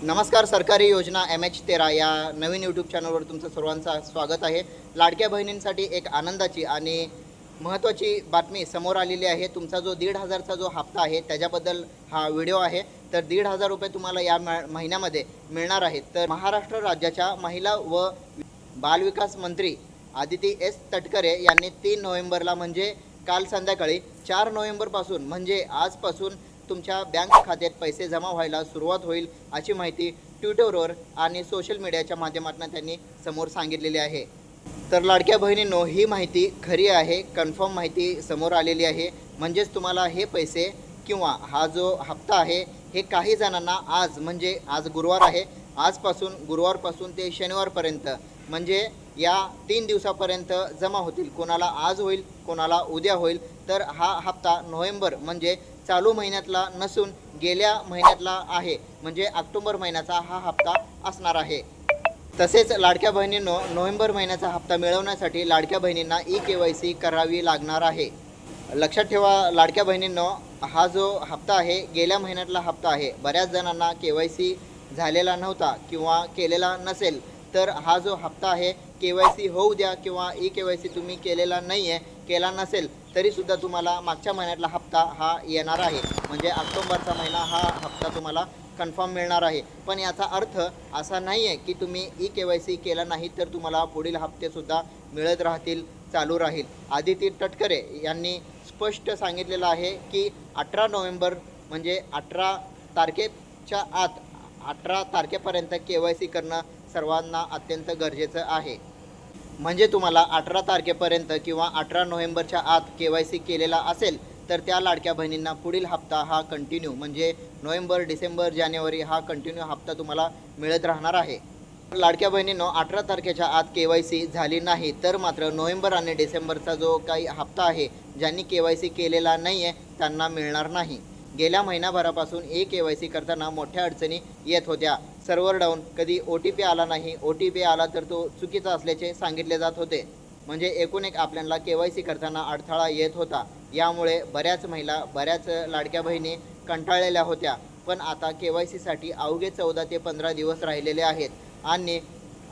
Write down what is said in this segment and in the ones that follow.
नमस्कार. सरकारी योजना MH13 या नवीन यूट्यूब चॅनलवर तुमचं सर्वांचं स्वागत आहे. लाडक्या बहिणींसाठी एक आनंदाची आणि महत्त्वाची बातमी समोर आलेली आहे. तुमचा जो 1,500चा जो हप्ता आहे त्याच्याबद्दल हा व्हिडिओ आहे. तर 1,500 रुपये तुम्हाला या महिन्यामध्ये मिळणार आहेत. तर महाराष्ट्र राज्याच्या महिला व बालविकास मंत्री आदिती एस तटकरे यांनी 3 नोव्हेंबरला म्हणजे काल संध्याकाळी 4 नोव्हेंबरपासून म्हणजे आजपासून तुमच्या बँक खात्यात पैसे जमा व्हायला सुरुवात होईल अशी माहिती ट्विटरवर आणि सोशल मीडियाच्या माध्यमातून त्यांनी समोर सांगितलेली आहे. तर लाडक्या बहिणींनो, ही माहिती खरी आहे, कन्फर्म माहिती समोर आलेली आहे. म्हणजेच तुम्हाला हे पैसे किंवा हा जो हप्ता आहे हे काही जणांना आज म्हणजे आज गुरुवार आहे, आजपासून गुरुवारपासून ते शनिवारपर्यंत म्हणजे या 3 दिवसापर्यंत जमा होतील. कोणाला आज होईल, कोणाला उद्या होईल. तर हा हप्ता नोव्हेंबर म्हणजे चालू महिन्यातला नसून गेल्या महिन्यातला आहे, म्हणजे ऑक्टोबर महिन्याचा हा हप्ता असणार आहे. तसेच लाडक्या बहिणींनो, नोव्हेंबर महिन्याचा हप्ता मिळवण्यासाठी लाडक्या बहिणींना KYC करावी लागणार आहे. लक्षात ठेवा लाडक्या बहिणींनो, हा जो हप्ता आहे गेल्या महिन्यातला हप्ता आहे. बऱ्याच जणांना KYC झालेला नव्हता किंवा केलेला नसेल, तर हा जो हप्ता आहे KYC होऊ द्या किंवा KYC तुम्ही केलेला नाही आहे, केला नसेल तरीसुद्धा तुम्हाला मागच्या महिन्यातला हप्ता हा येणार आहे. म्हणजे ऑक्टोबरचा महिना हा हप्ता तुम्हाला कन्फर्म मिळणार आहे. पण याचा अर्थ असा नाही आहे की तुम्ही KYC केला नाही तर तुम्हाला पुढील हप्तेसुद्धा मिळत राहतील, चालू राहील. आदिती तटकरे यांनी स्पष्ट सांगितलेलं आहे की 18 नोव्हेंबर म्हणजे 18 तारखेच्या आत 18 तारखेपर्यंत KYC करणं सर्वांना अत्यंत गरजेचं आहे. म्हणजे तुम्हाला 18 तारखेपर्यंत किंवा 18 नोव्हेंबरच्या आत KYC केलेला असेल तर त्या लाडक्या बहिणींना पुढील हप्ता हा कंटिन्यू म्हणजे नोव्हेंबर, डिसेंबर, जानेवारी हा कंटिन्यू हप्ता तुम्हाला मिळत राहणार आहे. लाडक्या बहिणींनो, 18 तारखेच्या आत KYC झाली नाही तर मात्र नोव्हेंबर आणि डिसेंबरचा जो काही हप्ता आहे ज्यांनी KYC केलेला नाही आहे त्यांना मिळणार नाही. गेल्या महिनाभरापासून KYC करताना मोठ्या अडचणी येत होत्या. सर्व्हर डाऊन, कधी OTP आला नाही, OTP आला तर तो चुकीचा असल्याचे सांगितले जात होते. म्हणजे एकूण एक आपल्याला KYC करताना अडथळा येत होता. यामुळे बऱ्याच महिला, बऱ्याच लाडक्या बहिणी कंटाळलेल्या होत्या. पण आता KYCसाठी अवघे 14 ते 15 दिवस राहिलेले आहेत आणि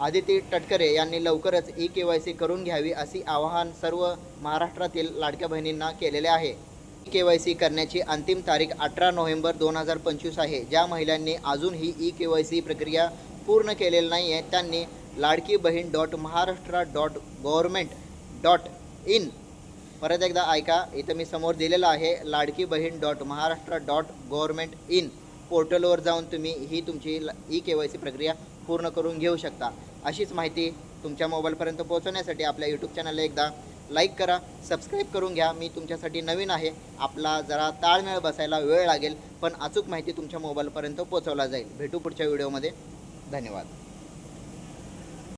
आदिती तटकरे यांनी लवकरच KYC करून घ्यावी अशी आवाहन सर्व महाराष्ट्रातील लाडक्या बहिणींना केलेले आहे. KYC करण्याची अंतिम तारीख 18 नोव्हेंबर 2025 आहे. ज्या महिलांनी अजूनही KYC प्रक्रिया पूर्ण केलेली नाही आहे त्यांनी ladkibaheen.maharashtra.government.in परत एकदा ऐका, इथं मी समोर दिलेलं आहे ladkibaheen.maharashtra.government.in पोर्टलवर जाऊन तुम्ही ही तुमची KYC प्रक्रिया पूर्ण करून घेऊ शकता. अशीच माहिती तुमच्या मोबाईलपर्यंत पोहोचवण्यासाठी आपल्या यूट्यूब चॅनलला एकदा लाईक करा, सबस्क्राईब करून घ्या. मी तुमच्यासाठी नवीन आहे, आपला जरा ताळमेळ बसायला वेळ लागेल पण अचूक माहिती तुमच्या मोबाईलपर्यंत पोहोचवला जाईल. भेटू पुढच्या व्हिडिओमध्ये. धन्यवाद.